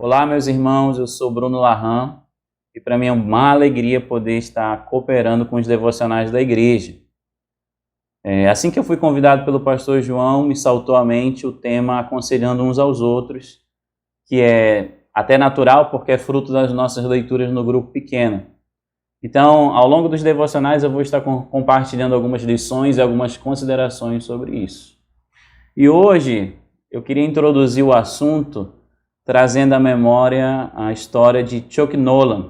Olá, meus irmãos, eu sou Bruno Larran e para mim é uma alegria poder estar cooperando com os devocionais da igreja. Assim que eu fui convidado pelo pastor João, me saltou à mente o tema aconselhando uns aos outros, que é até natural porque é fruto das nossas leituras no grupo pequeno. Então, ao longo dos devocionais eu vou estar compartilhando algumas lições e algumas considerações sobre isso. E hoje eu queria introduzir o assunto trazendo à memória a história de Chuck Nolan.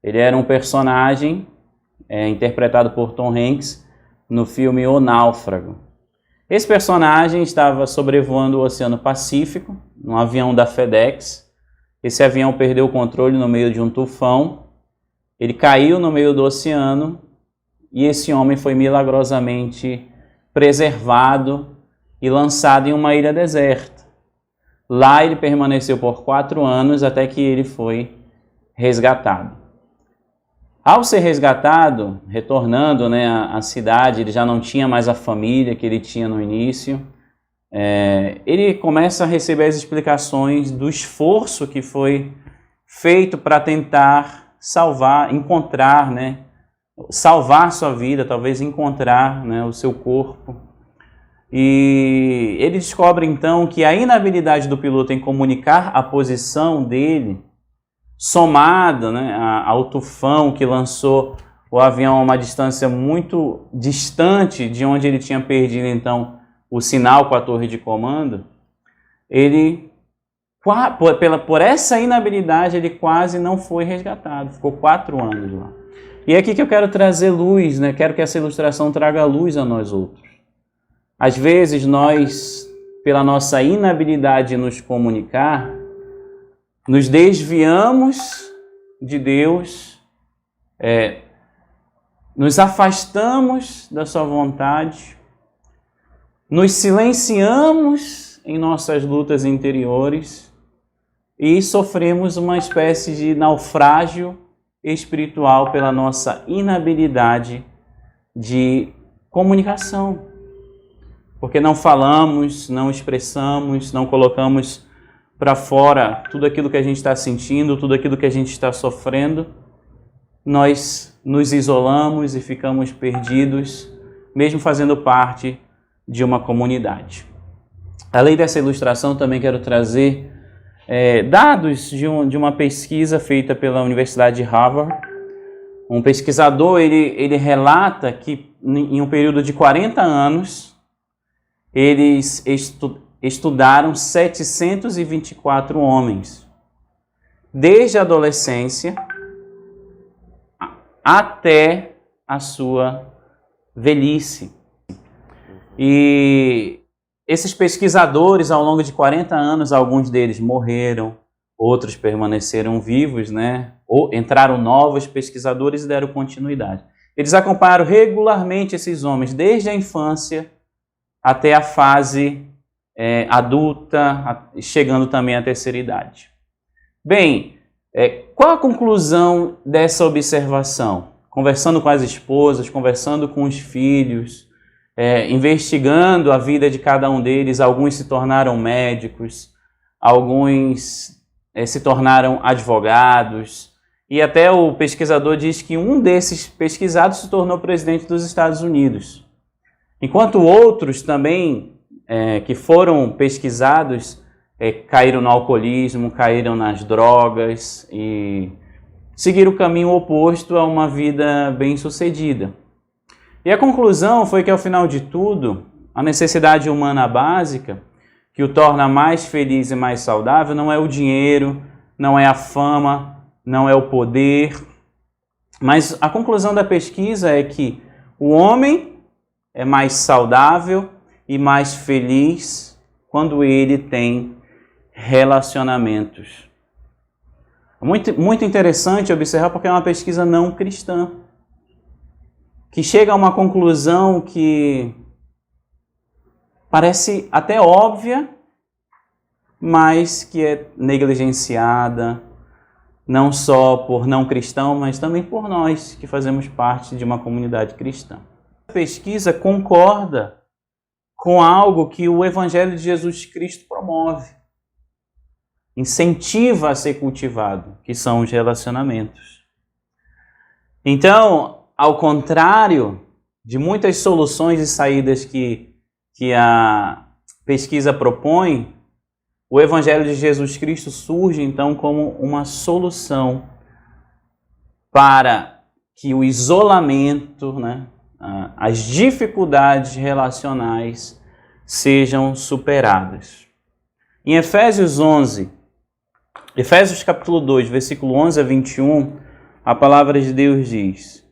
Ele era um personagem interpretado por Tom Hanks no filme O Náufrago. Esse personagem estava sobrevoando o Oceano Pacífico, num avião da FedEx. Esse avião perdeu o controle no meio de um tufão. Ele caiu no meio do oceano e esse homem foi milagrosamente preservado e lançado em uma ilha deserta. Lá ele permaneceu por 4 anos até que ele foi resgatado. Ao ser resgatado, retornando à cidade, ele já não tinha mais a família que ele tinha no início. Ele começa a receber as explicações do esforço que foi feito para tentar salvar sua vida, talvez encontrar o seu corpo. E ele descobre então que a inabilidade do piloto em comunicar a posição dele, somado ao tufão que lançou o avião a uma distância muito distante de onde ele tinha perdido então o sinal com a torre de comando, por essa inabilidade ele quase não foi resgatado, ficou 4 anos lá. E é aqui que eu quero trazer luz, quero que essa ilustração traga luz a nós outros. Às vezes nós, pela nossa inabilidade de nos comunicar, nos desviamos de Deus, nos afastamos da sua vontade, nos silenciamos em nossas lutas interiores e sofremos uma espécie de naufrágio espiritual pela nossa inabilidade de comunicação. Porque não falamos, não expressamos, não colocamos para fora tudo aquilo que a gente está sentindo, tudo aquilo que a gente está sofrendo, nós nos isolamos e ficamos perdidos, mesmo fazendo parte de uma comunidade. Além dessa ilustração, também quero trazer dados de uma pesquisa feita pela Universidade de Harvard. Um pesquisador, ele relata que em um período de 40 anos, eles estudaram 724 homens, desde a adolescência até a sua velhice. E esses pesquisadores, ao longo de 40 anos, alguns deles morreram, outros permaneceram vivos, ou entraram novos pesquisadores e deram continuidade. Eles acompanharam regularmente esses homens, desde a infância até a fase adulta, chegando também à terceira idade. Bem, qual a conclusão dessa observação? Conversando com as esposas, conversando com os filhos, investigando a vida de cada um deles, alguns se tornaram médicos, alguns se tornaram advogados, e até o pesquisador diz que um desses pesquisados se tornou presidente dos Estados Unidos. Enquanto outros também, que foram pesquisados, caíram no alcoolismo, caíram nas drogas e seguiram o caminho oposto a uma vida bem-sucedida. E a conclusão foi que, ao final de tudo, a necessidade humana básica, que o torna mais feliz e mais saudável, não é o dinheiro, não é a fama, não é o poder, mas a conclusão da pesquisa é que o homem é mais saudável e mais feliz quando ele tem relacionamentos. Muito interessante observar porque é uma pesquisa não cristã, que chega a uma conclusão que parece até óbvia, mas que é negligenciada, não só por não cristão, mas também por nós que fazemos parte de uma comunidade cristã. A pesquisa concorda com algo que o Evangelho de Jesus Cristo promove. incentiva a ser cultivado, que são os relacionamentos. Então, ao contrário de muitas soluções e saídas que a pesquisa propõe, o Evangelho de Jesus Cristo surge então como uma solução para que o isolamento, as dificuldades relacionais sejam superadas. Em Efésios capítulo 2, versículo 11 a 21, a palavra de Deus diz: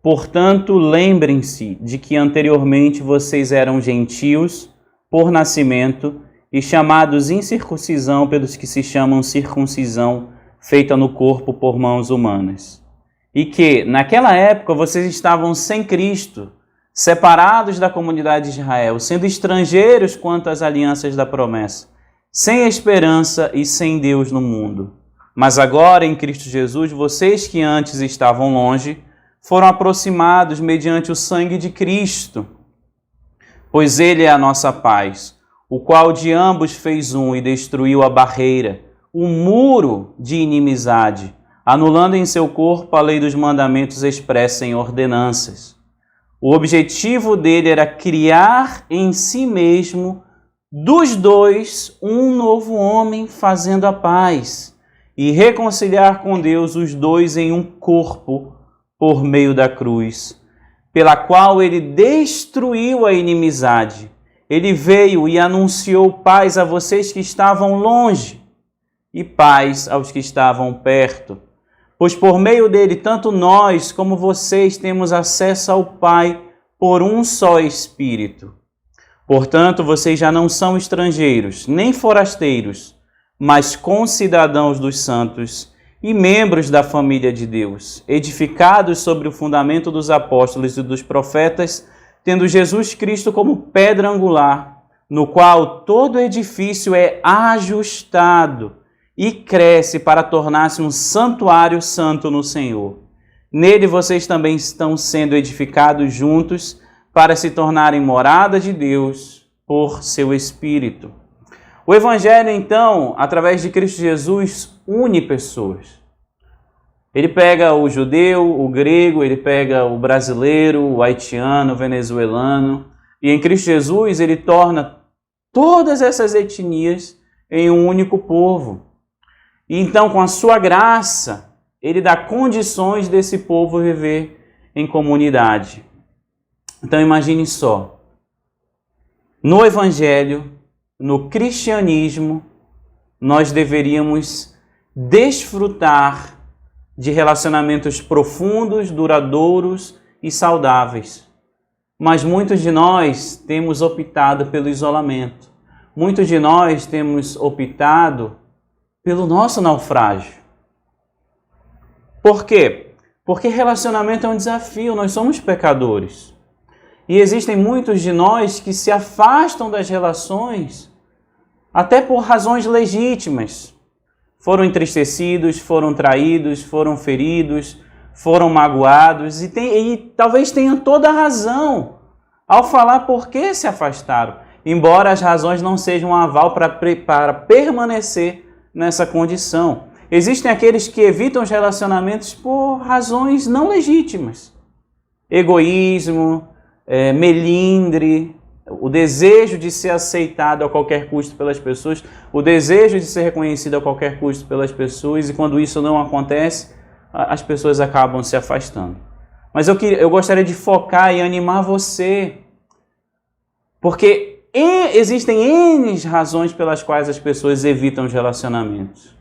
portanto, lembrem-se de que anteriormente vocês eram gentios por nascimento e chamados incircuncisão pelos que se chamam circuncisão feita no corpo por mãos humanas. E que, naquela época, vocês estavam sem Cristo, separados da comunidade de Israel, sendo estrangeiros quanto às alianças da promessa, sem esperança e sem Deus no mundo. Mas agora, em Cristo Jesus, vocês que antes estavam longe, foram aproximados mediante o sangue de Cristo, pois Ele é a nossa paz, o qual de ambos fez um e destruiu a barreira, o muro de inimizade, anulando em seu corpo a lei dos mandamentos expressa em ordenanças. O objetivo dele era criar em si mesmo, dos dois, um novo homem fazendo a paz e reconciliar com Deus os dois em um corpo por meio da cruz, pela qual ele destruiu a inimizade. Ele veio e anunciou paz a vocês que estavam longe e paz aos que estavam perto. Pois por meio dele, tanto nós como vocês temos acesso ao Pai por um só Espírito. Portanto, vocês já não são estrangeiros, nem forasteiros, mas concidadãos dos santos e membros da família de Deus, edificados sobre o fundamento dos apóstolos e dos profetas, tendo Jesus Cristo como pedra angular, no qual todo edifício é ajustado e cresce para tornar-se um santuário santo no Senhor. Nele vocês também estão sendo edificados juntos para se tornarem morada de Deus por seu Espírito. O Evangelho, então, através de Cristo Jesus, une pessoas. Ele pega o judeu, o grego, ele pega o brasileiro, o haitiano, o venezuelano, e em Cristo Jesus ele torna todas essas etnias em um único povo. E então, com a sua graça, ele dá condições desse povo viver em comunidade. Então imagine só, no Evangelho, no cristianismo, nós deveríamos desfrutar de relacionamentos profundos, duradouros e saudáveis. Mas muitos de nós temos optado pelo isolamento. Muitos de nós temos optado pelo nosso naufrágio. Por quê? Porque relacionamento é um desafio, nós somos pecadores. E existem muitos de nós que se afastam das relações até por razões legítimas. Foram entristecidos, foram traídos, foram feridos, foram magoados e talvez tenham toda a razão ao falar por que se afastaram, embora as razões não sejam um aval para permanecer nessa condição. Existem aqueles que evitam os relacionamentos por razões não legítimas. Egoísmo, melindre, o desejo de ser aceitado a qualquer custo pelas pessoas, o desejo de ser reconhecido a qualquer custo pelas pessoas, e quando isso não acontece, as pessoas acabam se afastando. Mas eu gostaria de focar e animar você, porque existem N razões pelas quais as pessoas evitam os relacionamentos,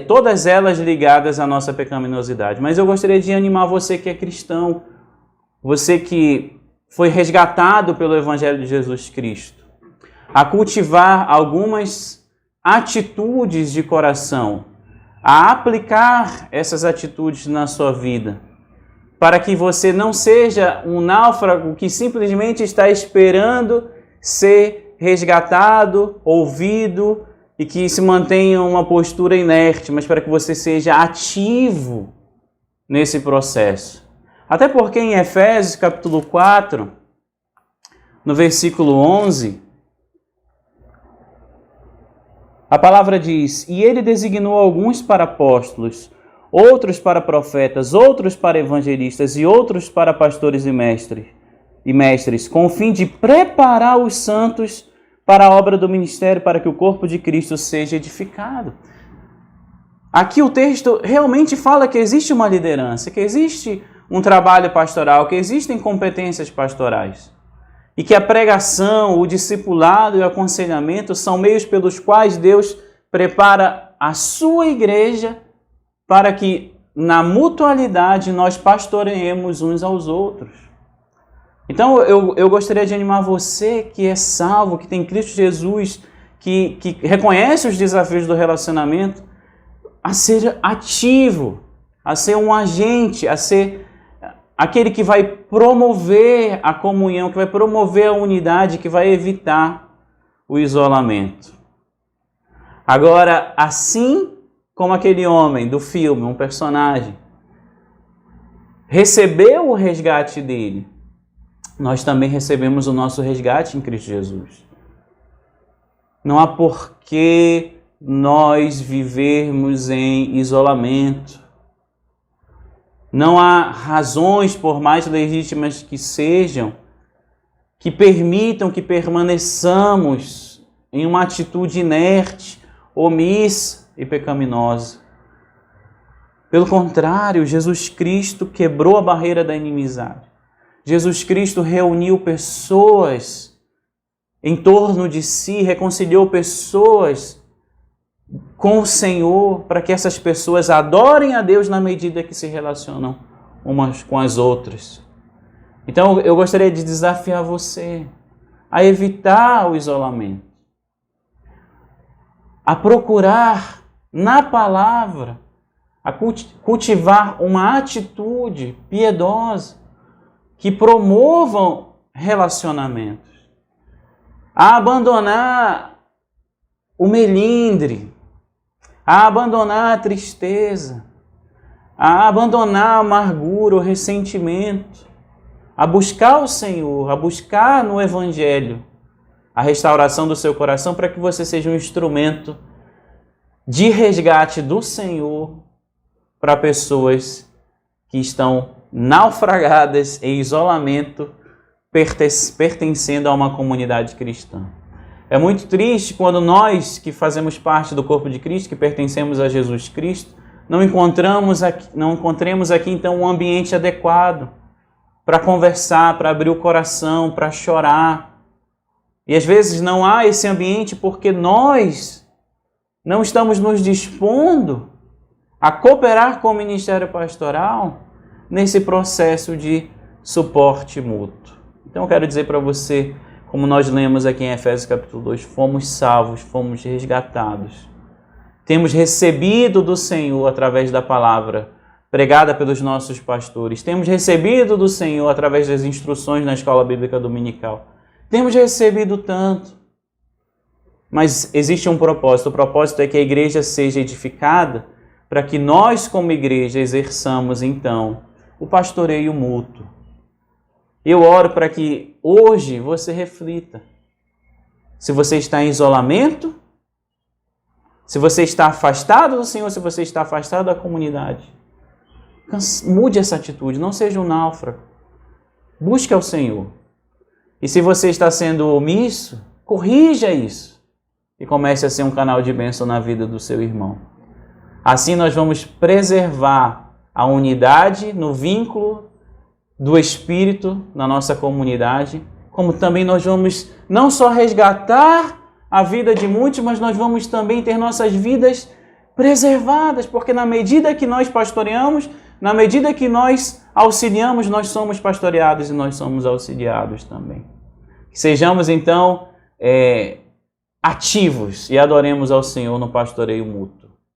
todas elas ligadas à nossa pecaminosidade. Mas eu gostaria de animar você que é cristão, você que foi resgatado pelo Evangelho de Jesus Cristo, a cultivar algumas atitudes de coração, a aplicar essas atitudes na sua vida, para que você não seja um náufrago que simplesmente está esperando ser resgatado, ouvido e que se mantenha uma postura inerte, mas para que você seja ativo nesse processo. Até porque em Efésios capítulo 4, no versículo 11, A palavra diz: e ele designou alguns para apóstolos, outros para profetas, outros para evangelistas e outros para pastores e mestres, com o fim de preparar os santos para a obra do ministério, para que o corpo de Cristo seja edificado. Aqui o texto realmente fala que existe uma liderança, que existe um trabalho pastoral, que existem competências pastorais. E que a pregação, o discipulado e o aconselhamento são meios pelos quais Deus prepara a sua igreja para que, na mutualidade, nós pastoreemos uns aos outros. Então, eu gostaria de animar você que é salvo, que tem Cristo Jesus, que reconhece os desafios do relacionamento, a ser ativo, a ser um agente, a ser aquele que vai promover a comunhão, que vai promover a unidade, que vai evitar o isolamento. Agora, assim como aquele homem do filme, um personagem, recebeu o resgate dele, nós também recebemos o nosso resgate em Cristo Jesus. Não há porquê nós vivermos em isolamento. Não há razões, por mais legítimas que sejam, que permitam que permaneçamos em uma atitude inerte, omissa e pecaminosa. Pelo contrário, Jesus Cristo quebrou a barreira da inimizade. Jesus Cristo reuniu pessoas em torno de si, reconciliou pessoas com o Senhor, para que essas pessoas adorem a Deus na medida que se relacionam umas com as outras. Então, eu gostaria de desafiar você a evitar o isolamento, a procurar na palavra, a cultivar uma atitude piedosa que promovam relacionamentos, a abandonar o melindre, a abandonar a tristeza, a abandonar a amargura, o ressentimento, a buscar o Senhor, a buscar no Evangelho a restauração do seu coração para que você seja um instrumento de resgate do Senhor para pessoas que estão naufragadas em isolamento, pertencendo a uma comunidade cristã. É muito triste quando nós, que fazemos parte do corpo de Cristo, que pertencemos a Jesus Cristo, não encontremos aqui então um ambiente adequado para conversar, para abrir o coração, para chorar. E às vezes não há esse ambiente porque nós não estamos nos dispondo a cooperar com o ministério pastoral nesse processo de suporte mútuo. Então eu quero dizer para você, como nós lemos aqui em Efésios capítulo 2, fomos salvos, fomos resgatados. Temos recebido do Senhor através da palavra pregada pelos nossos pastores. Temos recebido do Senhor através das instruções na escola bíblica dominical. Temos recebido tanto. Mas existe um propósito. O propósito é que a igreja seja edificada para que nós, como igreja, exerçamos, então, o pastoreio mútuo. Eu oro para que hoje você reflita. Se você está em isolamento, se você está afastado do Senhor, se você está afastado da comunidade, mude essa atitude, não seja um náufrago. Busque ao Senhor. E se você está sendo omisso, corrija isso e comece a ser um canal de bênção na vida do seu irmão. Assim nós vamos preservar a unidade no vínculo do Espírito na nossa comunidade, como também nós vamos não só resgatar a vida de muitos, mas nós vamos também ter nossas vidas preservadas, porque na medida que nós pastoreamos, na medida que nós auxiliamos, nós somos pastoreados e nós somos auxiliados também. Que sejamos então ativos e adoremos ao Senhor no pastoreio mútuo.